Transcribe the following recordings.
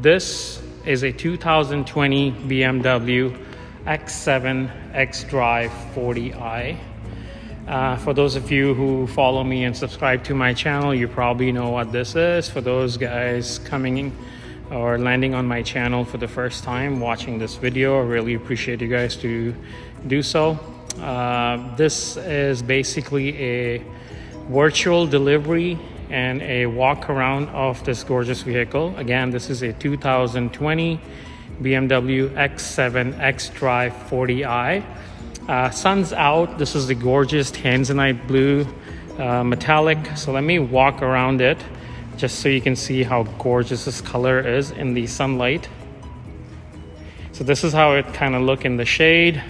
This is a 2020 BMW X7 xDrive 40i. For those of you who follow me and subscribe to my channel, you probably know what this is. For those guys coming in or landing on my channel for the first time watching this video, I really appreciate you guys to do so. This is basically a virtual delivery and a walk around of this gorgeous vehicle. Again, this is a 2020 BMW X7 xDrive 40i. Sun's out. This is the gorgeous Tanzanite blue metallic. So let me walk around it just so you can see how gorgeous this color is in the sunlight. So this is how it kind of look in the shade,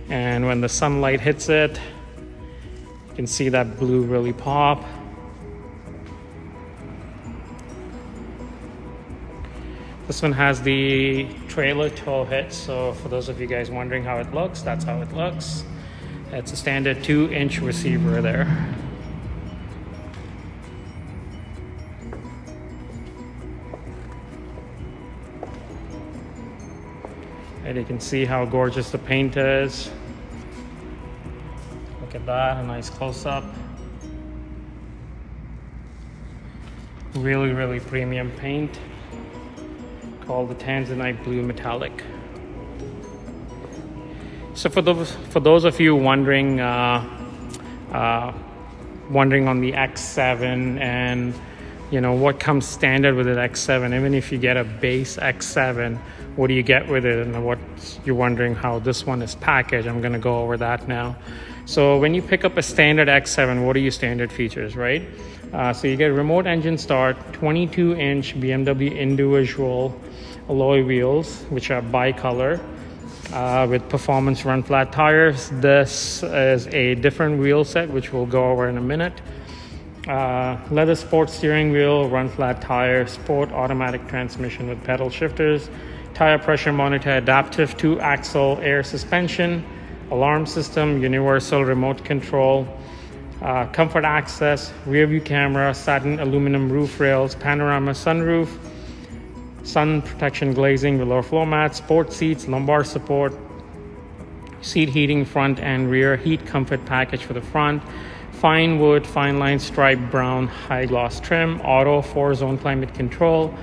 and when the sunlight hits it, you can see that blue really pop. This one has the trailer tow hitch, so for those of you guys wondering how it looks, that's how it looks. It's a standard 2-inch receiver there. And you can see how gorgeous the paint is. Look at that, a nice close-up. Really premium paint, called the Tanzanite blue metallic. So for those of you wondering on the X7 and what comes standard with an X7, even if you get a base X7, what do you get with it, and what you're wondering how this one is packaged, I'm going to go over that now. So when you pick up a standard X7, what are your standard features, right? So you get remote engine start, 22-inch BMW individual alloy wheels, which are bicolor with performance run flat tires. This is a different wheel set, which we'll go over in a minute. Leather sport steering wheel, run flat tire, sport automatic transmission with pedal shifters, tire pressure monitor, adaptive 2-axle air suspension, alarm system, universal remote control, comfort access, rear view camera, satin aluminum roof rails, panorama sunroof, sun protection glazing with lower floor mats, sport seats, lumbar support, seat heating front and rear, heat comfort package for the front, fine wood, fine line striped brown high gloss trim, auto 4-zone climate control,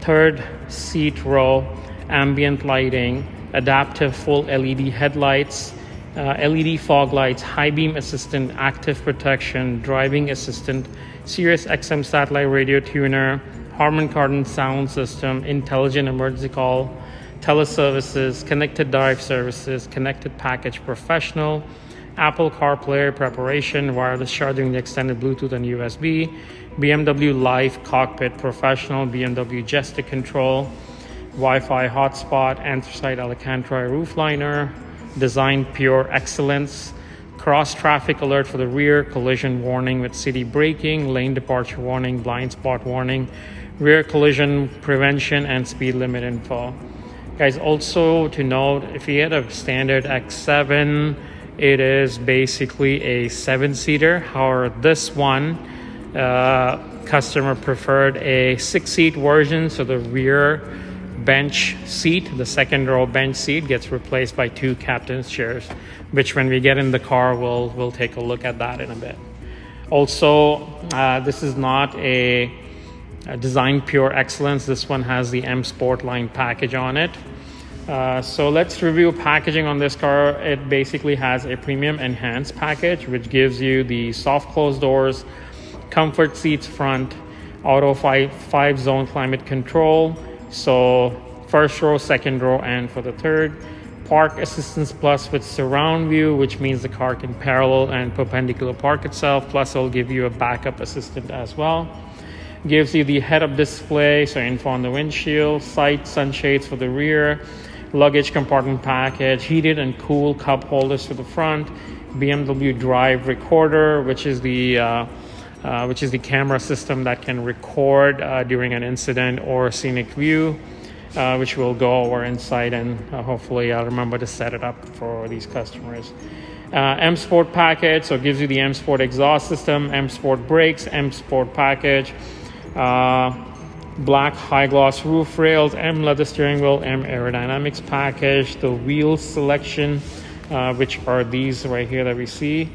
third seat row, ambient lighting, adaptive full LED headlights, LED fog lights, high beam assistant, active protection, driving assistant, Sirius XM satellite radio tuner, Harmon Kardon sound system, intelligent emergency call, teleservices, connected drive services, connected package professional, Apple CarPlay preparation, wireless charging, the extended Bluetooth and USB, BMW Live Cockpit Professional, BMW gesture control, Wi-Fi hotspot, anthracite Alcantara roof liner, design pure excellence, cross traffic alert for the rear, collision warning with city braking, lane departure warning, blind spot warning, rear collision prevention, and speed limit info. Guys, also to note, if you get a standard X7, it is basically a 7-seater. However, this one, customer preferred a 6-seat version, so the rear bench seat, the second row bench seat, gets replaced by 2 captain's chairs, which when we get in the car, we'll take a look at that in a bit. Also, this is not a design pure excellence. This one has the M Sport line package on it. So let's review packaging on this car. It basically has a premium enhanced package, which gives you the soft closed doors, comfort seats front, auto 5-zone climate control, so first row, second row, and for the third, park assistance plus with surround view, which means the car can parallel and perpendicular park itself, plus it'll give you a backup assistant as well. Gives you the head-up display, so info on the windshield, side sunshades for the rear, luggage compartment package, heated and cool cup holders for the front, BMW Drive Recorder, which is the camera system that can record during an incident or scenic view, which we'll go over inside, and hopefully I'll remember to set it up for these customers. M Sport package, so it gives you the M Sport exhaust system, M Sport brakes, M Sport package, Black high gloss roof rails, M leather steering wheel, M aerodynamics package. The wheel selection, which are these right here that we see.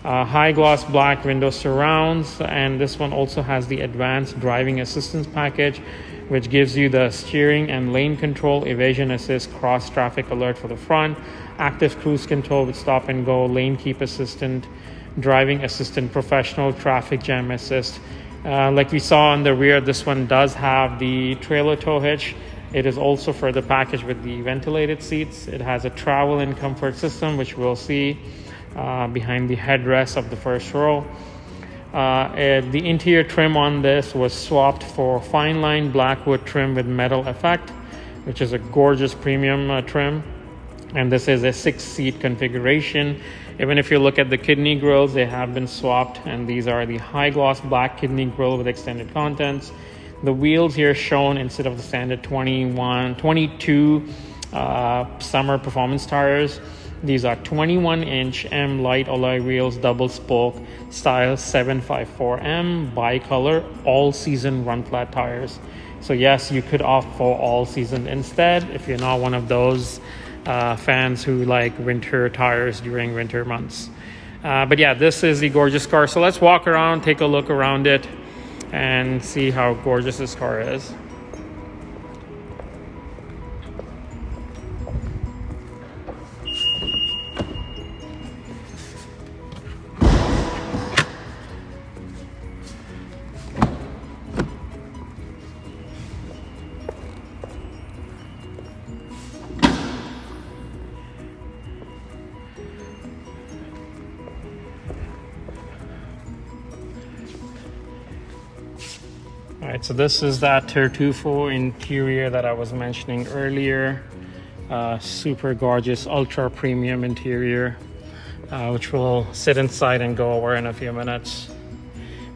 High gloss black window surrounds, and this one also has the advanced driving assistance package, which gives you the steering and lane control, evasion assist, cross traffic alert for the front, active cruise control with stop and go, lane keep assistant, driving assistant professional, traffic jam assist. Like we saw on the rear, this one does have the trailer tow hitch. It is also for the package with the ventilated seats. It has a travel and comfort system, which we'll see behind the headrest of the first row. The interior trim on this was swapped for fine line black wood trim with metal effect, which is a gorgeous premium trim. And this is a 6-seat configuration. Even if you look at the kidney grills, they have been swapped, and these are the high gloss black kidney grill with extended contents. The wheels here shown instead of the standard 22 summer performance tires. These are 21-inch M light alloy wheels, double spoke, style 754M, bicolor, all-season run-flat tires. So yes, you could opt for all-season instead if you're not one of those fans who like winter tires during winter months. But yeah, this is the gorgeous car. So let's walk around, take a look around it, and see how gorgeous this car is. All right, so this is that Tartufo interior that I was mentioning earlier. Super gorgeous, ultra premium interior, which will sit inside and go over in a few minutes.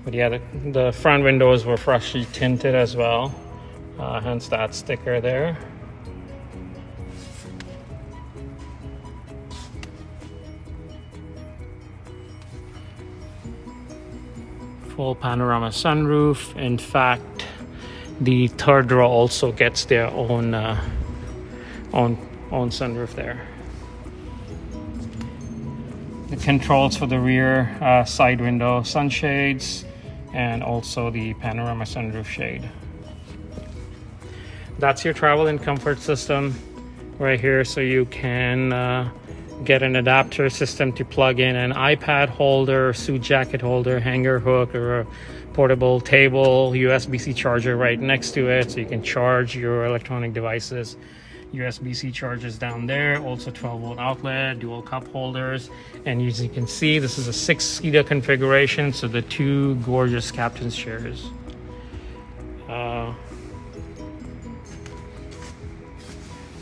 But yeah, the front windows were freshly tinted as well, hence that sticker there. Full panorama sunroof. In fact, the third row also gets their own sunroof there. The controls for the rear side window sunshades, and also the panorama sunroof shade. That's your travel and comfort system right here, so you can get an adapter system to plug in an iPad holder, suit jacket holder, hanger hook, or a portable table, USB-C charger right next to it, so you can charge your electronic devices. USB-C chargers down there, also 12-volt outlet, dual cup holders, and as you can see, this is a 6-seater configuration, so the 2 gorgeous captain's chairs.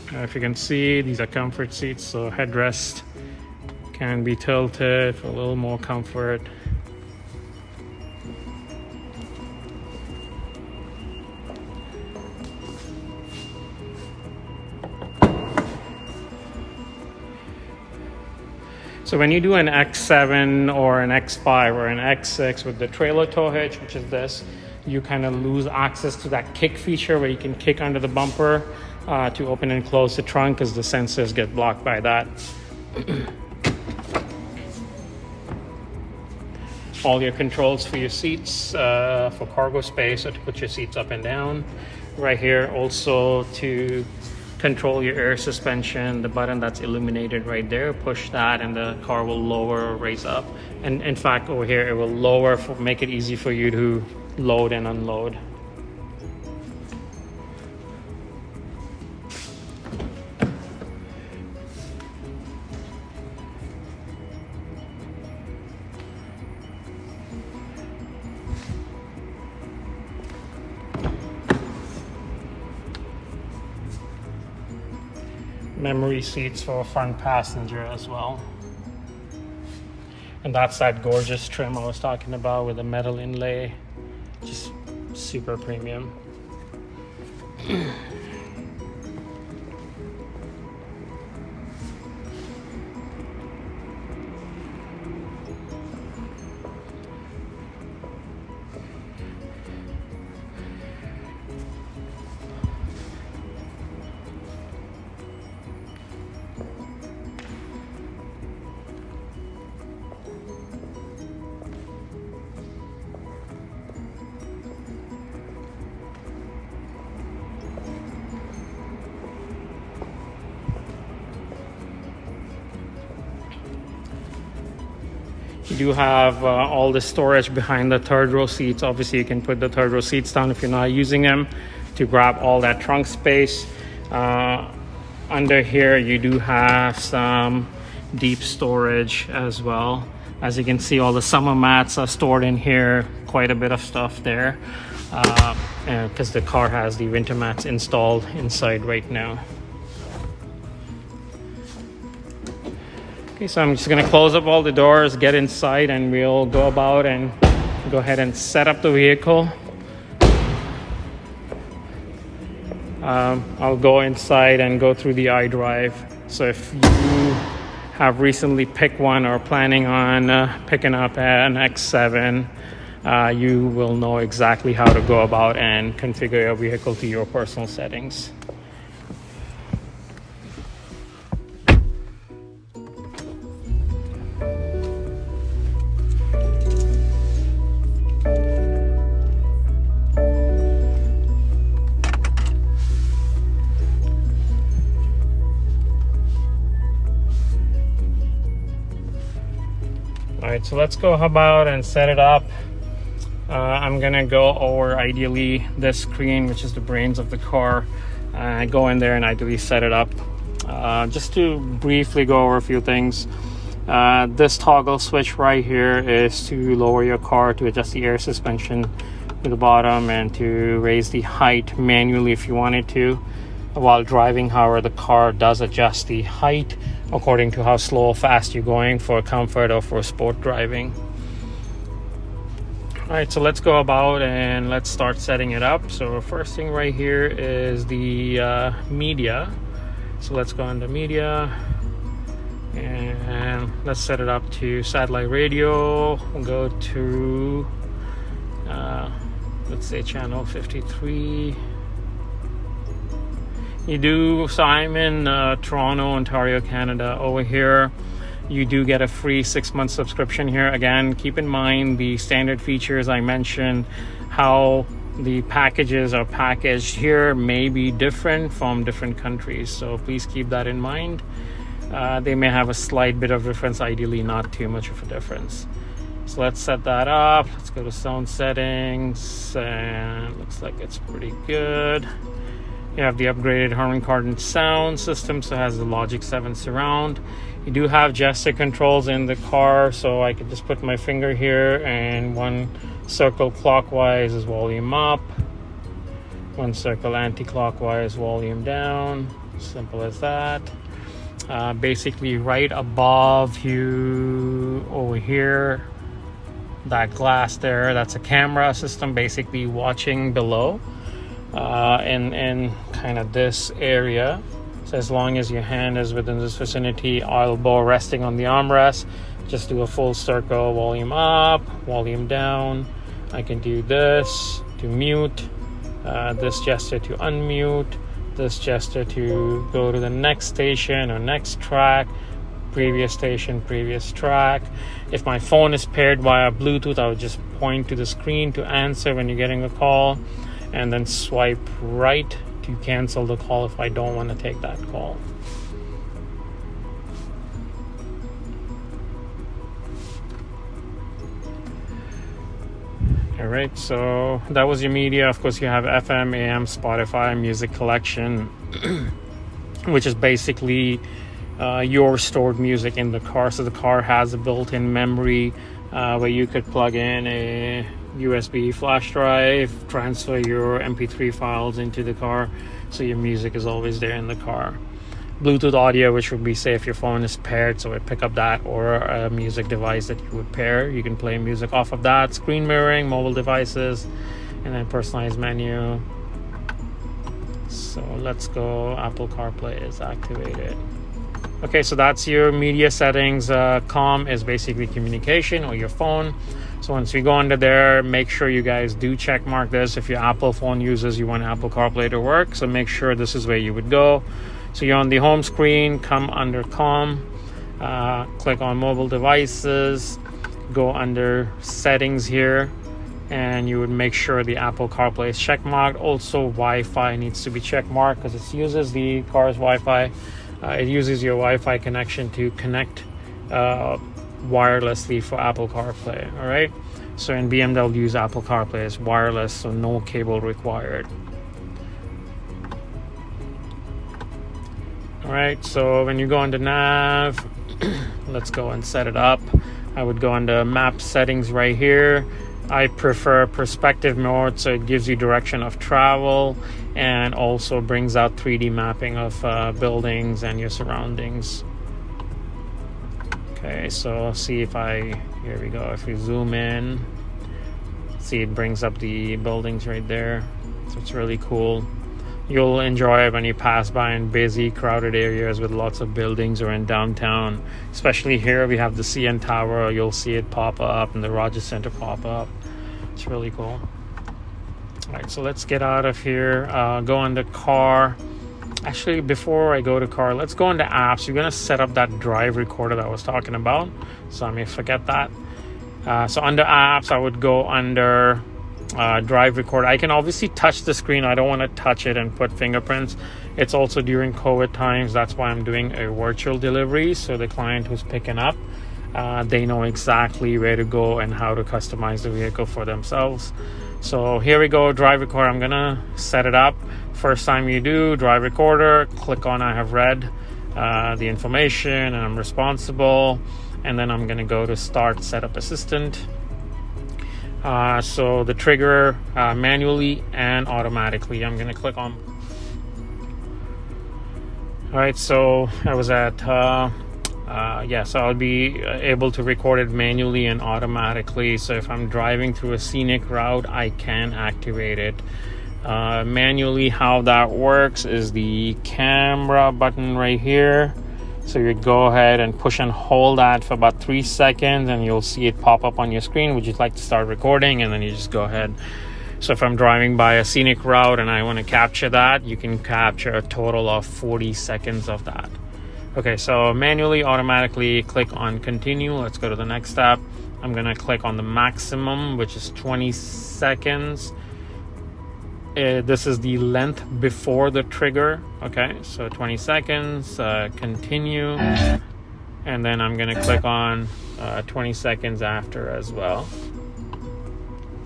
If you can see, these are comfort seats, so headrest can be tilted for a little more comfort. So when you do an X7 or an X5 or an X6 with the trailer tow hitch, which is this, you kind of lose access to that kick feature where you can kick under the bumper to open and close the trunk, because the sensors get blocked by that. All your controls for your seats, for cargo space, or to put your seats up and down. Right here also to control your air suspension, the button that's illuminated right there, push that and the car will lower or raise up. And in fact, over here it will lower, make it easy for you to load and unload. Memory seats for a front passenger as well. And that's that gorgeous trim I was talking about with the metal inlay, just super premium. You do have all the storage behind the third row seats. Obviously, you can put the third row seats down if you're not using them to grab all that trunk space. Under here, you do have some deep storage as well. As you can see, all the summer mats are stored in here. Quite a bit of stuff there, because the car has the winter mats installed inside right now. Okay, so I'm just gonna close up all the doors, get inside, and we'll go about and go ahead and set up the vehicle. I'll go inside and go through the iDrive. So if you have recently picked one or planning on picking up an X7, you will know exactly how to go about and configure your vehicle to your personal settings. Alright, so let's go about and set it up. I'm gonna go over ideally this screen, which is the brains of the car. Go in there and ideally set it up. Just to briefly go over a few things. This toggle switch right here is to lower your car, to adjust the air suspension to the bottom, and to raise the height manually if you wanted to. While driving, however, the car does adjust the height according to how slow or fast you're going for comfort or for sport driving. All right, so let's go about and let's start setting it up. So first thing right here is the media. So let's go into media and let's set it up to satellite radio. We'll go to let's say channel 53. So I'm in Toronto, Ontario, Canada. Over here, you do get a free 6-month subscription here. Again, keep in mind the standard features I mentioned, how the packages are packaged here may be different from different countries. So please keep that in mind. They may have a slight bit of difference, ideally not too much of a difference. So let's set that up. Let's go to sound settings, and looks like it's pretty good. You have the upgraded Harmon Kardon sound system, so it has the Logic 7 surround. You do have gesture controls in the car, so I could just put my finger here and one circle clockwise is volume up, one circle anti-clockwise volume down. Simple as that. Basically right above you over here, that glass there, that's a camera system basically watching below. In kind of this area. So as long as your hand is within this vicinity, elbow resting on the armrest, just do a full circle, volume up, volume down. I can do this to mute, this gesture to unmute, this gesture to go to the next station or next track, previous station, previous track. If my phone is paired via Bluetooth, I would just point to the screen to answer when you're getting a call, and then swipe right to cancel the call if I don't want to take that call. All right, so that was your media. Of course, you have FM, AM, Spotify, music collection, which is basically your stored music in the car. So the car has a built-in memory where you could plug in a USB flash drive, transfer your MP3 files into the car, so your music is always there in the car. Bluetooth audio, which would be, say, if your phone is paired, so it pick up that, or a music device that you would pair. You can play music off of that. Screen mirroring, mobile devices, and then personalized menu. So let's go. Apple CarPlay is activated. Okay, so that's your media settings. COM is basically communication or your phone. So once we go under there, make sure you guys do check mark this. If your Apple phone users, you want Apple CarPlay to work, so make sure this is where you would go. So you're on the home screen, come under COM, click on mobile devices, go under settings here, and you would make sure the Apple CarPlay is check marked. Also, Wi-Fi needs to be check marked because it uses the car's Wi-Fi. It uses your Wi-Fi connection to connect wirelessly for Apple CarPlay. All right, so in BMW's Apple CarPlay is wireless, so no cable required. All right, so when you go on the nav, let's go and set it up. I would go on the map settings right here. I prefer perspective mode, so it gives you direction of travel and also brings out 3D mapping of buildings and your surroundings. Okay, so see if here we go. If we zoom in, see it brings up the buildings right there. So it's really cool. You'll enjoy it when you pass by in busy, crowded areas with lots of buildings or in downtown. Especially here, we have the CN Tower. You'll see it pop up and the Rogers Center pop up. It's really cool. All right, so let's get out of here. Go on the car. Actually, before I go to car, let's go into apps. You're going to set up that drive recorder that I was talking about. So I may forget that. So under apps, I would go under drive recorder. I can obviously touch the screen. I don't want to touch it and put fingerprints. It's also during COVID times. That's why I'm doing a virtual delivery. So the client who's picking up, they know exactly where to go and how to customize the vehicle for themselves. So here we go, drive recorder. I'm gonna set it up. First time you do drive recorder, click on I have read the information and I'm responsible, and then I'm gonna go to start setup assistant. So the trigger manually and automatically, I'm gonna click on. All right, so I was at so I'll be able to record it manually and automatically. So if I'm driving through a scenic route, I can activate it. Manually, how that works is the camera button right here. So you go ahead and push and hold that for about 3 seconds and you'll see it pop up on your screen. Would you like to start recording? And then you just go ahead. So if I'm driving by a scenic route and I want to capture that, you can capture a total of 40 seconds of that. Okay, so manually, automatically, click on continue. Let's go to the next step. I'm gonna click on the maximum, which is 20 seconds. This is the length before the trigger. Okay, so 20 seconds, continue. And then I'm gonna click on 20 seconds after as well.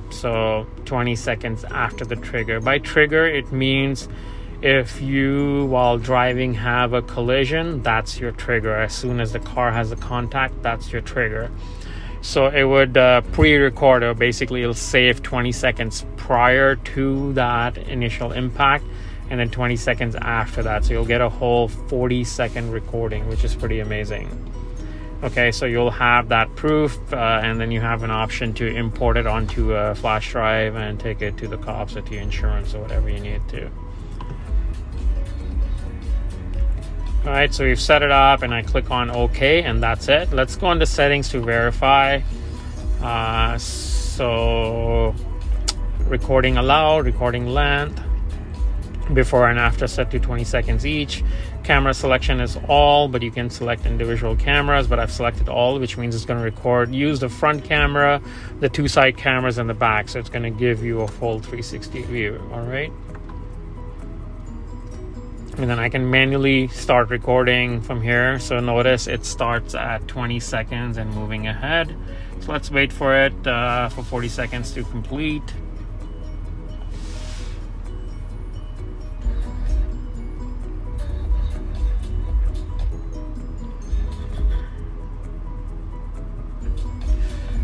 So 20 seconds after the trigger. By trigger, it means if you, while driving, have a collision, that's your trigger. As soon as the car has a contact, that's your trigger. So it would pre-record, or basically it'll save 20 seconds prior to that initial impact and then 20 seconds after that. So you'll get a whole 40-second recording, which is pretty amazing. Okay, so you'll have that proof and then you have an option to import it onto a flash drive and take it to the cops or to your insurance or whatever you need to. All right, so we've set it up and I click on OK and that's it. Let's go into settings to verify. So recording allowed, recording length, before and after set to 20 seconds each. Camera selection is all, but you can select individual cameras, but I've selected all, which means it's going to record, use the front camera, the two side cameras and the back. So it's going to give you a full 360 view. All right. And then I can manually start recording from here. So notice it starts at 20 seconds and moving ahead. So let's wait for it for 40 seconds to complete.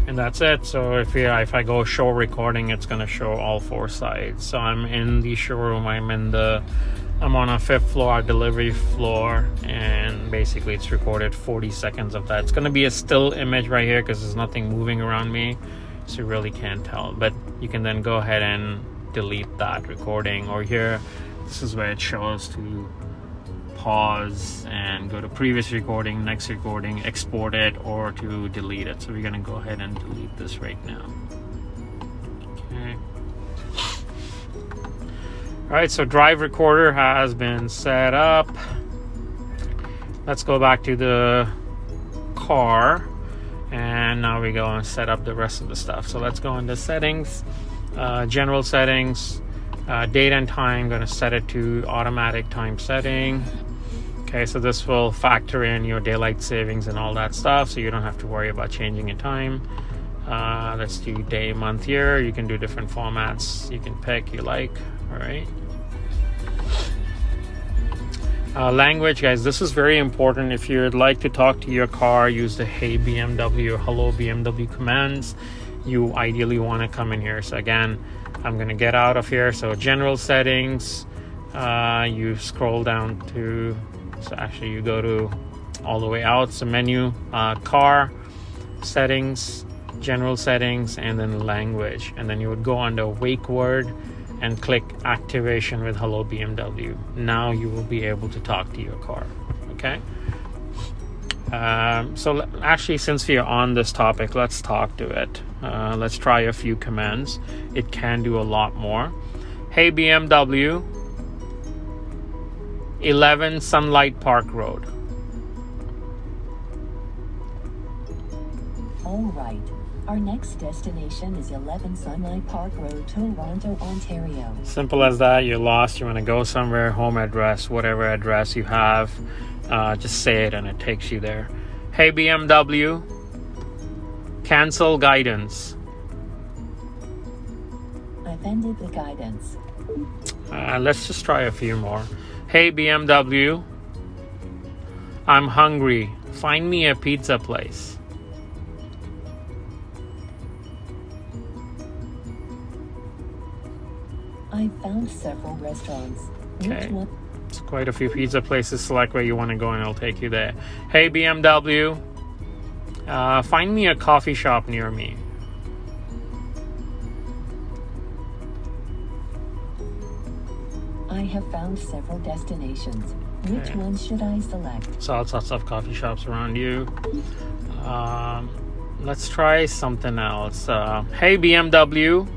And that's it. So if I go show recording, it's going to show all four sides. So I'm in the showroom. I'm on a 5th floor, delivery floor, and basically it's recorded 40 seconds of that. It's going to be a still image right here because there's nothing moving around me, so you really can't tell. But you can then go ahead and delete that recording. Or here, this is where it shows to pause and go to previous recording, next recording, export it, or to delete it. So we're going to go ahead and delete this right now. Okay. All right, so drive recorder has been set up. Let's go back to the car, and now we go and set up the rest of the stuff. So let's go into settings, general settings, date and time. I'm going to set it to automatic time setting. Okay, so this will factor in your daylight savings and all that stuff, so you don't have to worry about changing your time. Let's do day, month, year. You can do different formats. You can pick you like. All right. Language, guys, this is very important. If you'd like to talk to your car, use the Hey BMW or Hello BMW commands. You ideally want to come in here. So again, I'm going to get out of here. So general settings, you scroll down to, so actually you go to all the way out. So menu, car, settings, general settings, and then language. And then you would go under wake word and click activation with Hello BMW. Now you will be able to talk to your car. Okay. So actually, since we are on this topic, let's talk to it. Let's try a few commands. It can do a lot more. Hey BMW, 11 Sunlight Park Road. All right. Our next destination is 11 Sunlight Park Road, Toronto, Ontario. Simple as that. You're lost. You want to go somewhere, home address, whatever address you have, just say it and it takes you there. Hey BMW, cancel guidance. I've ended the guidance. Let's just try a few more. Hey BMW, I'm hungry. Find me a pizza place. I found several restaurants. Okay. Which one? It's quite a few pizza places. Select where you want to go and it'll take you there. Hey BMW, find me a coffee shop near me. I have found several destinations. Which one should I select? So lots of coffee shops around you. Let's try something else. Hey BMW.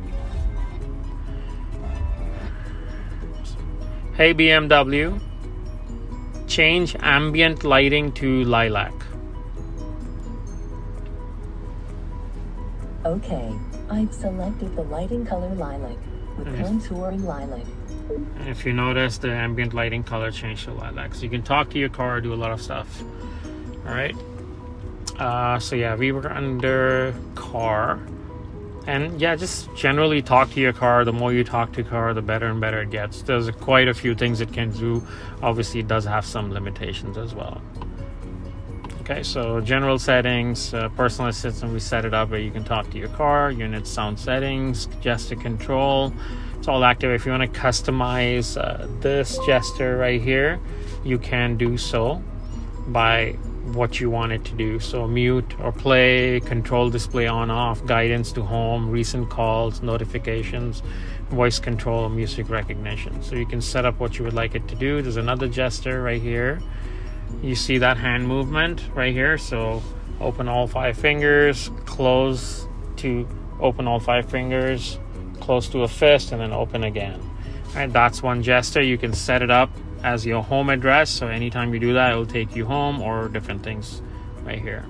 Hey BMW, change ambient lighting to lilac. Okay, I've selected the lighting color lilac with contouring lilac. And if you notice, the ambient lighting color changed to lilac. So you can talk to your car, do a lot of stuff. All right. So yeah, we were under car. And yeah, just generally talk to your car. The more you talk to your car, the better and better it gets. There's quite a few things it can do. Obviously, it does have some limitations as well. Okay, so general settings, personal assistant, we set it up where you can talk to your car. Unit sound settings, gesture control. It's all active. If you want to customize this gesture right here, you can do so by what you want it to do. So mute or play, control display on off, guidance to home, recent calls, notifications, voice control, music recognition. So you can set up what you would like it to do. There's another gesture right here. You see that hand movement right here. So open all 5 fingers, close to open all 5 fingers, close to a fist, and then open again. All right, that's one gesture. You can set it up as your home address, so anytime you do that, it will take you home, or different things right here.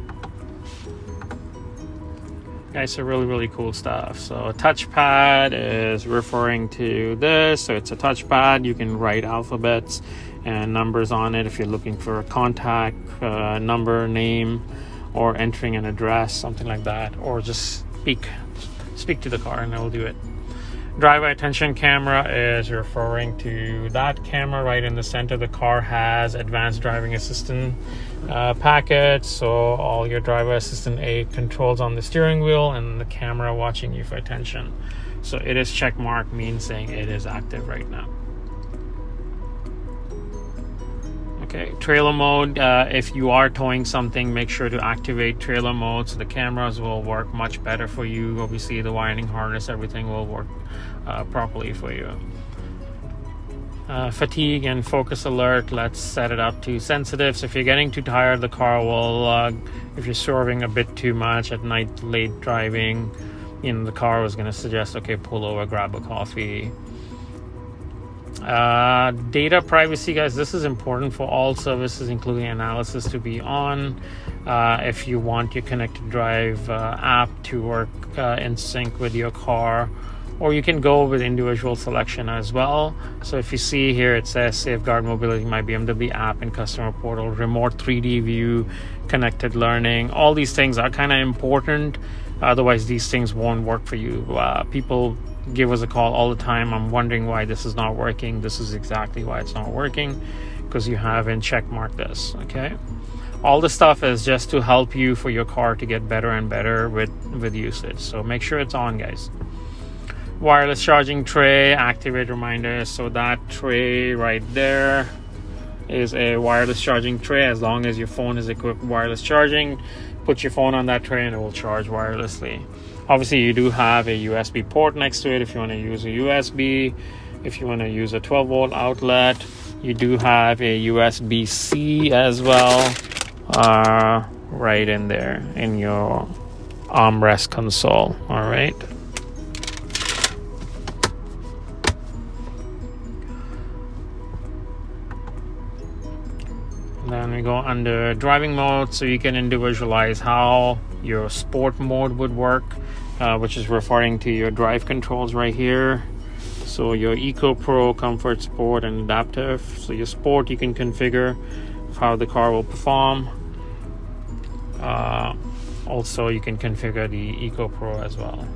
Guys, so really cool stuff. So a touchpad is referring to this. So it's a touchpad. You can write alphabets and numbers on it if you're looking for a contact number, name, or entering an address, something like that, or just speak to the car and it will do it. Driver attention camera is referring to that camera right in the center. The car has advanced driving assistant package, so all your driver assistant aid controls on the steering wheel and the camera watching you for attention. So it is check mark, means saying it is active right now. Okay, trailer mode, if you are towing something, make sure to activate trailer mode so the cameras will work much better for you. Obviously the wiring harness, everything will work properly for you. Fatigue and focus alert, let's set it up to sensitive. So if you're getting too tired, the car will, if you're swerving a bit too much at night, late driving, the car was going to suggest, okay, pull over, grab a coffee. Data privacy, guys, this is important for all services, including analysis, to be on. If you want your connected drive app to work in sync with your car, or you can go with individual selection as well. So if you see here, it says Safeguard Mobility, My BMW app and customer portal, remote 3D view, connected learning. All these things are kind of important. Otherwise, these things won't work for you. People give us a call all the time. I'm wondering why this is not working. This is exactly why it's not working, because you haven't checkmarked this. Okay. All this stuff is just to help you for your car to get better and better with usage. So make sure it's on, guys. Wireless charging tray, activate reminders. So that tray right there is a wireless charging tray. As long as your phone is equipped with wireless charging, put your phone on that tray and it will charge wirelessly. Obviously, you do have a USB port next to it if you want to use a USB. If you want to use a 12-volt outlet, you do have a USB-C as well, right in there in your armrest console. All right. Then we go under driving mode, so you can individualize how your sport mode would work, which is referring to your drive controls right here. So your Eco, Pro, Comfort, Sport, and Adaptive. So your Sport, you can configure how the car will perform. Also, you can configure the Eco Pro as well.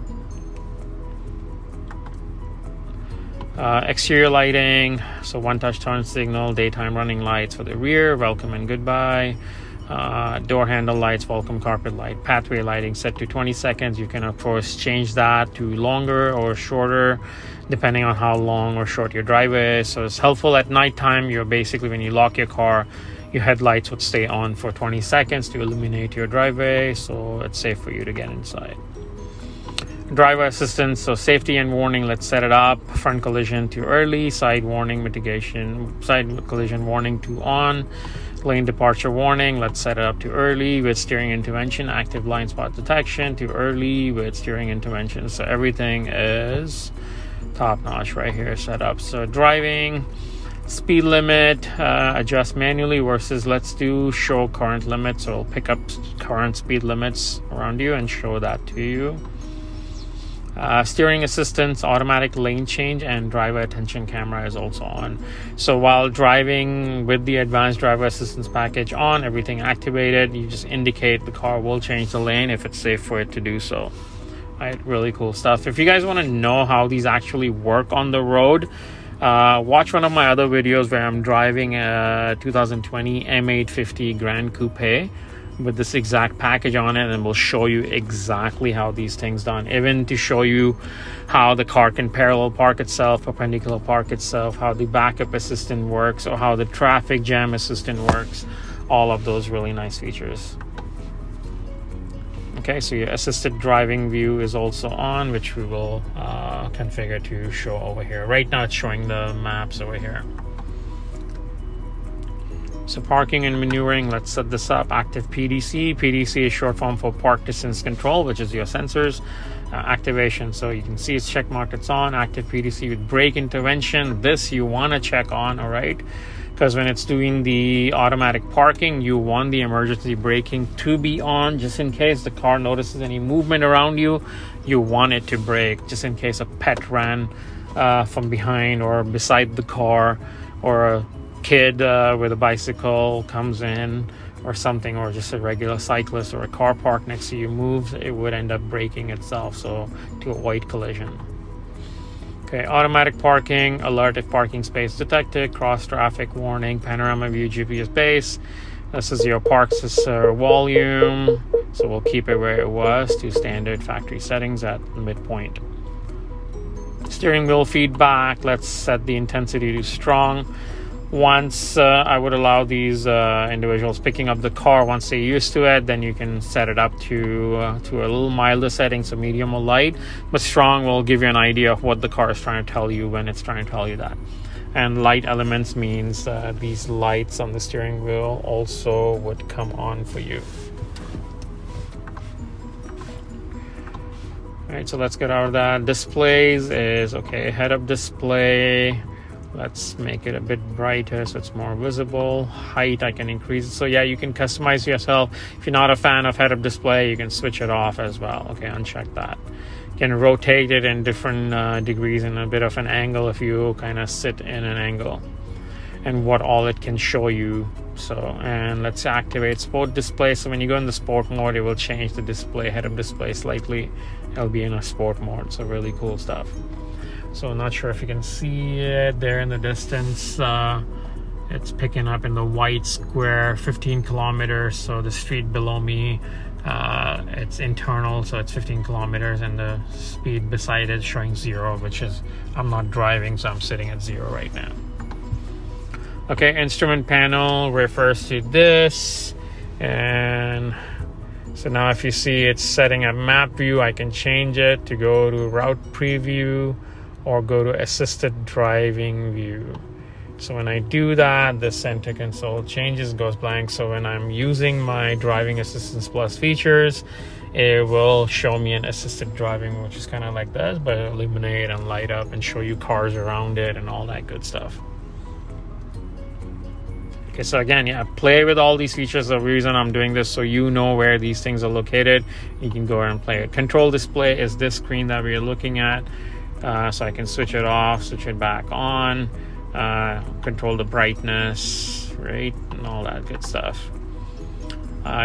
Exterior lighting, so one-touch turn signal, daytime running lights for the rear, welcome and goodbye, door handle lights, welcome carpet light, pathway lighting set to 20 seconds. You can of course change that to longer or shorter depending on how long or short your driveway is. So it's helpful at nighttime. You're basically, when you lock your car, your headlights would stay on for 20 seconds to illuminate your driveway, so it's safe for you to get inside. Driver assistance, so safety and warning, let's set it up. Front collision to early, side warning mitigation, side collision warning to on. Lane departure warning, let's set it up to early with steering intervention. Active blind spot detection to early with steering intervention. So everything is top notch right here set up. So driving, speed limit, adjust manually versus let's do show current limit. So it'll pick up current speed limits around you and show that to you. Steering assistance, automatic lane change, and driver attention camera is also on. So while driving with the advanced driver assistance package on, everything activated, you just indicate the car will change the lane if it's safe for it to do so. Right, really cool stuff. If you guys want to know how these actually work on the road, watch one of my other videos where I'm driving a 2020 M850 Grand Coupe with this exact package on it, and we'll show you exactly how these things done, even to show you how the car can parallel park itself, perpendicular park itself, how the backup assistant works, or how the traffic jam assistant works. All of those really nice features. Okay, so your assisted driving view is also on, which we will configure to show over here. Right now it's showing the maps over here. So parking and maneuvering, let's set this up. Active PDC. PDC is short form for park distance control, which is your sensors. Activation, so you can see it's check marked, it's on. Active PDC with brake intervention. This you want to check on, all right? Because when it's doing the automatic parking, you want the emergency braking to be on, just in case the car notices any movement around you. You want it to brake, just in case a pet ran from behind or beside the car, or a kid with a bicycle comes in or something, or just a regular cyclist or a car parked next to you moves, it would end up braking itself, so to avoid collision. Okay, automatic parking, alert if parking space detected, cross traffic warning, panorama view, GPS base. This is your park sensor volume, so we'll keep it where it was to standard factory settings at midpoint. Steering wheel feedback, let's set the intensity to strong. Once I would allow these individuals picking up the car, once they're used to it, then you can set it up to a little milder setting, so medium or light. But strong will give you an idea of what the car is trying to tell you when it's trying to tell you that. And light elements means these lights on the steering wheel also would come on for you. All right, so let's get out of that. Displays is okay. Head-up display. Let's make it a bit brighter so it's more visible. Height, I can increase it. So yeah, you can customize yourself. If you're not a fan of head-up display, you can switch it off as well. Okay, uncheck that. can rotate it in different degrees and a bit of an angle if you kind of sit in an angle, and what all it can show you. So, and let's activate sport display. So when you go in the sport mode, it will change the display, head-up display slightly. It'll be in a sport mode. So really cool stuff. So I'm not sure if you can see it there in the distance. It's picking up in the white square, 15 kilometers. So the street below me, it's internal, so it's 15 kilometers, and the speed beside it showing 0, which is, I'm not driving, so I'm sitting at 0 right now. Okay, instrument panel refers to this, and so now if you see it's setting a map view, I can change it to go to route preview or go to assisted driving view. So when I do that, the center console changes, goes blank. So when I'm using my driving assistance plus features, it will show me an assisted driving, which is kind of like this, but illuminate and light up and show you cars around it and all that good stuff. Okay, so again, yeah, play with all these features. The reason I'm doing this, so you know where these things are located. You can go ahead and play it. Control display is this screen that we are looking at. So I can switch it off, switch it back on, control the brightness, right, and all that good stuff.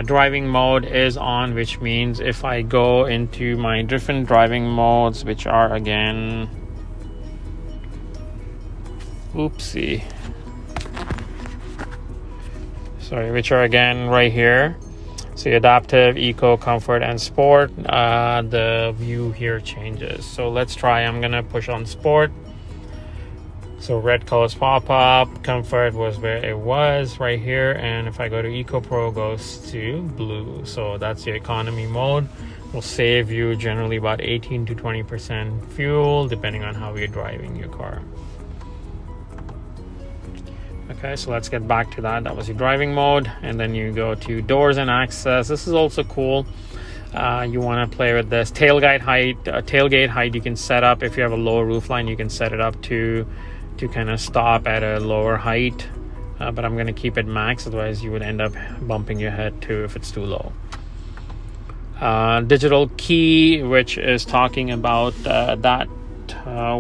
Driving mode is on, which means if I go into my different driving modes, which are again, which are again right here. So adaptive, eco, comfort, and sport, the view here changes. So let's try, I'm gonna push on sport. So red colors pop up, comfort was where it was right here, and if I go to Eco Pro, goes to blue. So that's the economy mode. Will save you generally about 18 to 20% fuel depending on how you're driving your car. Okay, so let's get back to that. That was your driving mode, and then you go to doors and access. This is also cool. You want to play with this tailgate height. You can set up, if you have a lower roof line, you can set it up to kind of stop at a lower height, but I'm going to keep it max, otherwise you would end up bumping your head too if it's too low. Digital key, which is talking about that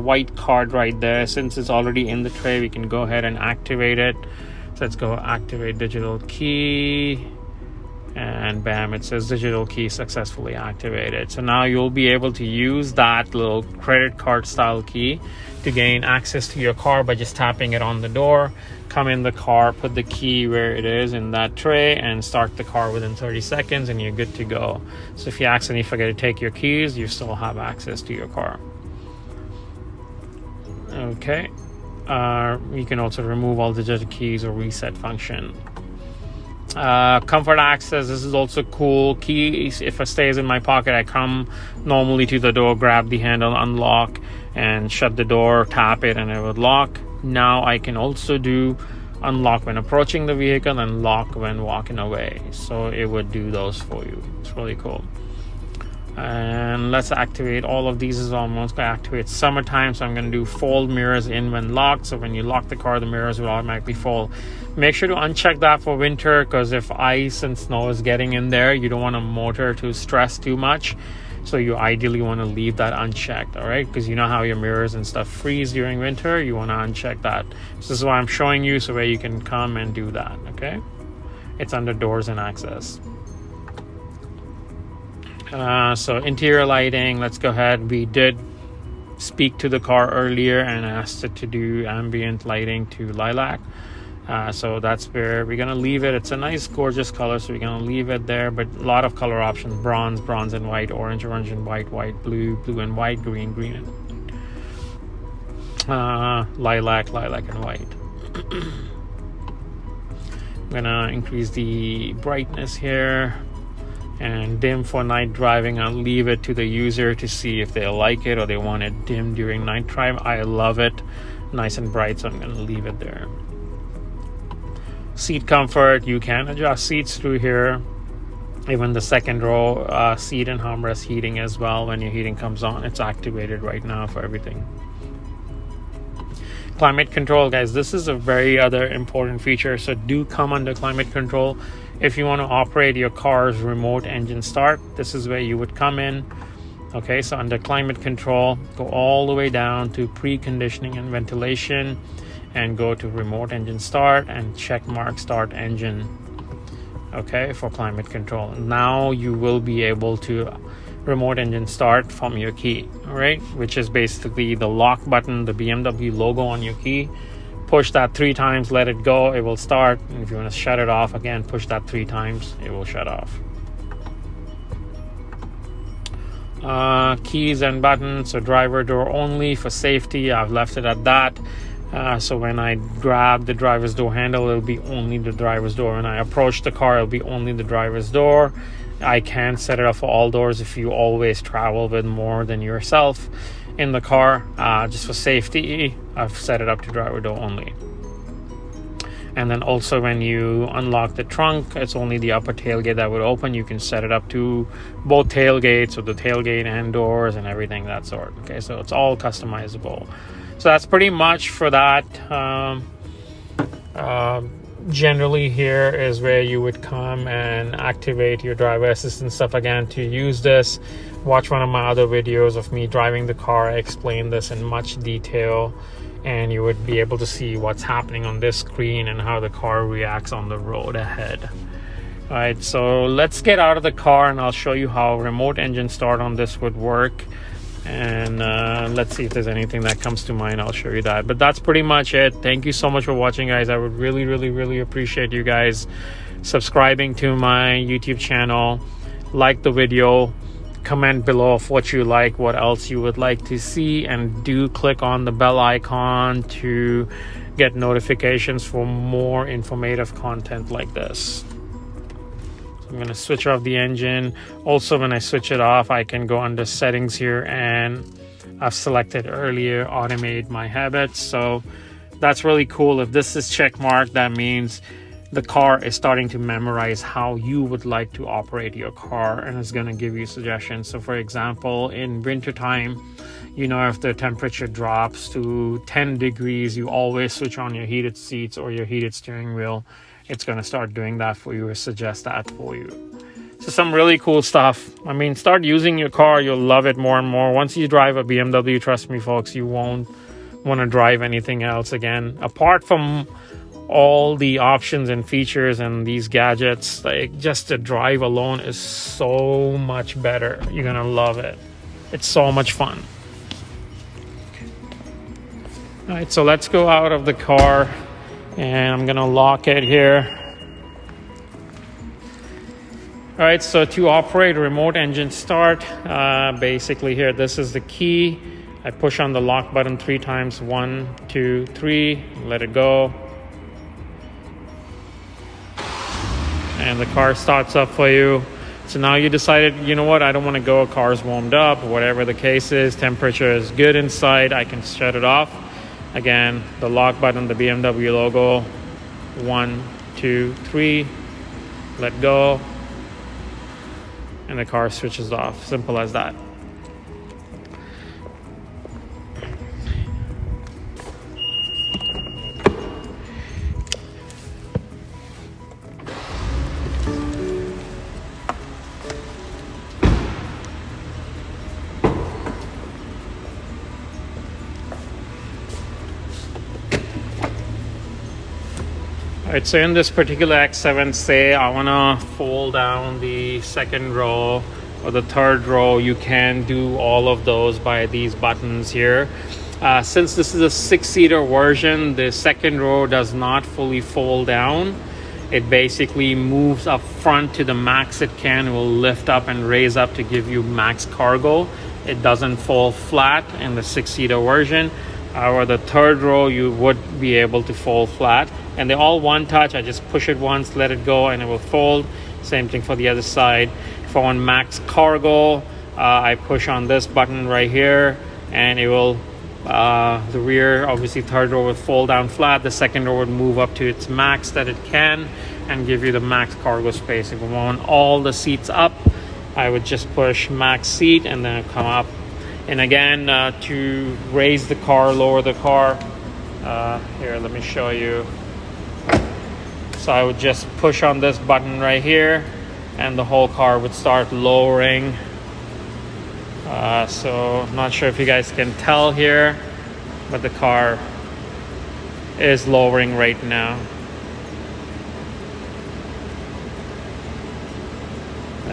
white card right there. Since it's already in the tray, we can go ahead and activate it. So let's go activate digital key, and bam, it says digital key successfully activated. So now you'll be able to use that little credit card style key to gain access to your car by just tapping it on the door. Come in the car, put the key where it is in that tray, and start the car within 30 seconds, and you're good to go. So if you accidentally forget to take your keys, you still have access to your car. Okay, you can also remove all digital keys or reset function. Comfort access, this is also cool. Keys, if it stays in my pocket, I come normally to the door, grab the handle, unlock, and shut the door, tap it, and it would lock. Now I can also do unlock when approaching the vehicle and lock when walking away. So it would do those for you. It's really cool. And let's activate all of these as well. I'm going to activate summertime, so I'm going to do fold mirrors in when locked. So when you lock the car, the mirrors will automatically fold. Make sure to uncheck that for winter, because if ice and snow is getting in there, you don't want a motor to stress too much. So you ideally want to leave that unchecked, all right? Because you know how your mirrors and stuff freeze during winter. You want to uncheck that. So this is why I'm showing you, so where you can come and do that, okay? It's under doors and access. So interior lighting, let's go ahead. We did speak to the car earlier and asked it to do ambient lighting to lilac. So that's where we're going to leave it. It's a nice, gorgeous color, so we're going to leave it there. But a lot of color options: bronze, bronze and white, orange, orange and white, white, blue, blue and white, green, green and lilac, lilac and white. I'm going to increase the brightness here. And dim for night driving, I'll leave it to the user to see if they like it or they want it dim during night drive. I love it nice and bright, so I'm going to leave it there. Seat comfort, you can adjust seats through here. Even the second row seat and armrest heating as well. When your heating comes on, it's activated right now for everything. Climate control, guys, this is a very other important feature, so do come under climate control. If you want to operate your car's remote engine start, this is where you would come in. Okay, so under climate control, go all the way down to preconditioning and ventilation, and go to remote engine start and check mark start engine. Okay, for climate control. Now you will be able to remote engine start from your key, all right, which is basically the lock button, the BMW logo on your key. Push that 3 times, let it go, it will start. And if you want to shut it off, again, push that 3 times, it will shut off. Keys and buttons, so driver door only for safety. I've left it at that. So when I grab the driver's door handle, it'll be only the driver's door. When I approach the car, it'll be only the driver's door. I can set it up for all doors if you always travel with more than yourself in the car. Just for safety, I've set it up to driver door only. And then also when you unlock the trunk, it's only the upper tailgate that would open. You can set it up to both tailgates, so the tailgate and doors and everything that sort. Okay, so it's all customizable. So that's pretty much for that. Generally here is where you would come and activate your driver assistance stuff. Again, to use this, watch one of my other videos of me driving the car. I explain this in much detail, and you would be able to see what's happening on this screen and how the car reacts on the road ahead. All right, so let's get out of the car and I'll show you how remote engine start on this would work. And let's see if there's anything that comes to mind. I'll show you that. But that's pretty much it. Thank you so much for watching, guys. I would really appreciate you guys subscribing to my YouTube channel. Like the video, comment below of what you like, what else you would like to see, and do click on the bell icon to get notifications for more informative content like this. I'm going to switch off the engine. Also, when I switch it off, I can go under settings here, and I've selected earlier automate my habits. So that's really cool. If this is check marked, that means the car is starting to memorize how you would like to operate your car, and it's going to give you suggestions. So for example, in wintertime, you know, if the temperature drops to 10 degrees, you always switch on your heated seats or your heated steering wheel. It's going to start doing that for you or suggest that for you. So some really cool stuff. I mean, start using your car. You'll love it more and more. Once you drive a BMW, trust me, folks, you won't want to drive anything else again. Apart from all the options and features and these gadgets, like just the drive alone is so much better. You're going to love it. It's so much fun. All right, so let's go out of the car. And I'm gonna lock it here. All right, so to operate remote engine start, basically here, this is the key. I push on the lock button 3 times, 1, 2, 3, let it go. And the car starts up for you. So now you decided, you know what, I don't wanna go, car's warmed up, whatever the case is, temperature is good inside, I can shut it off. Again, the lock button, the BMW logo, 1, 2, 3, let go, and the car switches off. Simple as that. Alright, so in this particular X7, say I want to fold down the second row or the third row, you can do all of those by these buttons here. Since this is a 6-seater version, the second row does not fully fold down. It basically moves up front to the max it can. It will lift up and raise up to give you max cargo. It doesn't fall flat in the 6-seater version. Or the third row, you would be able to fold flat. And they're all one touch. I just push it once, let it go, and it will fold. Same thing for the other side. If I want max cargo, I push on this button right here, and it will, the rear, obviously third row will fold down flat. The second row would move up to its max that it can and give you the max cargo space. If I want all the seats up, I would just push max seat and then come up. And again, to raise the car, lower the car, here, let me show you. So I would just push on this button right here, and the whole car would start lowering So not sure if you guys can tell here, but the car is lowering right now.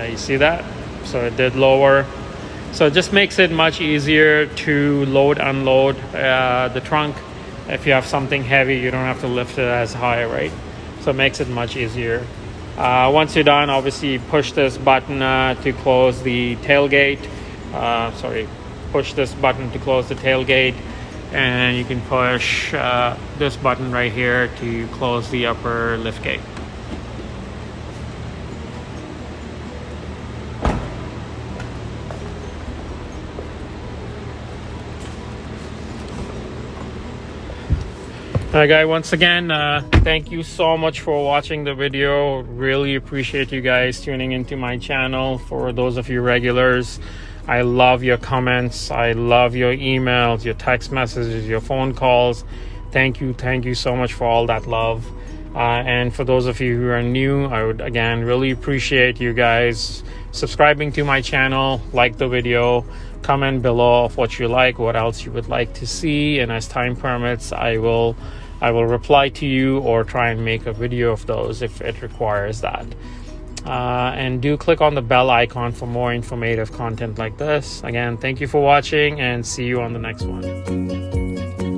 You see that? So it did lower. So it just makes it much easier to load, unload the trunk. If you have something heavy, you don't have to lift it as high, right? So it makes it much easier. Once you're done, obviously push this button to close the tailgate. Push this button to close the tailgate, and you can push this button right here to close the upper lift gate. Alright guys, once again, thank you so much for watching the video. Really appreciate you guys tuning into my channel. For those of you regulars, I love your comments, I love your emails, your text messages, your phone calls. Thank you so much for all that love. And for those of you who are new, I would again really appreciate you guys subscribing to my channel, like the video, comment below of what you like, what else you would like to see, and as time permits, I will reply to you or try and make a video of those if it requires that. And do click on the bell icon for more informative content like this. Again, thank you for watching, and see you on the next one.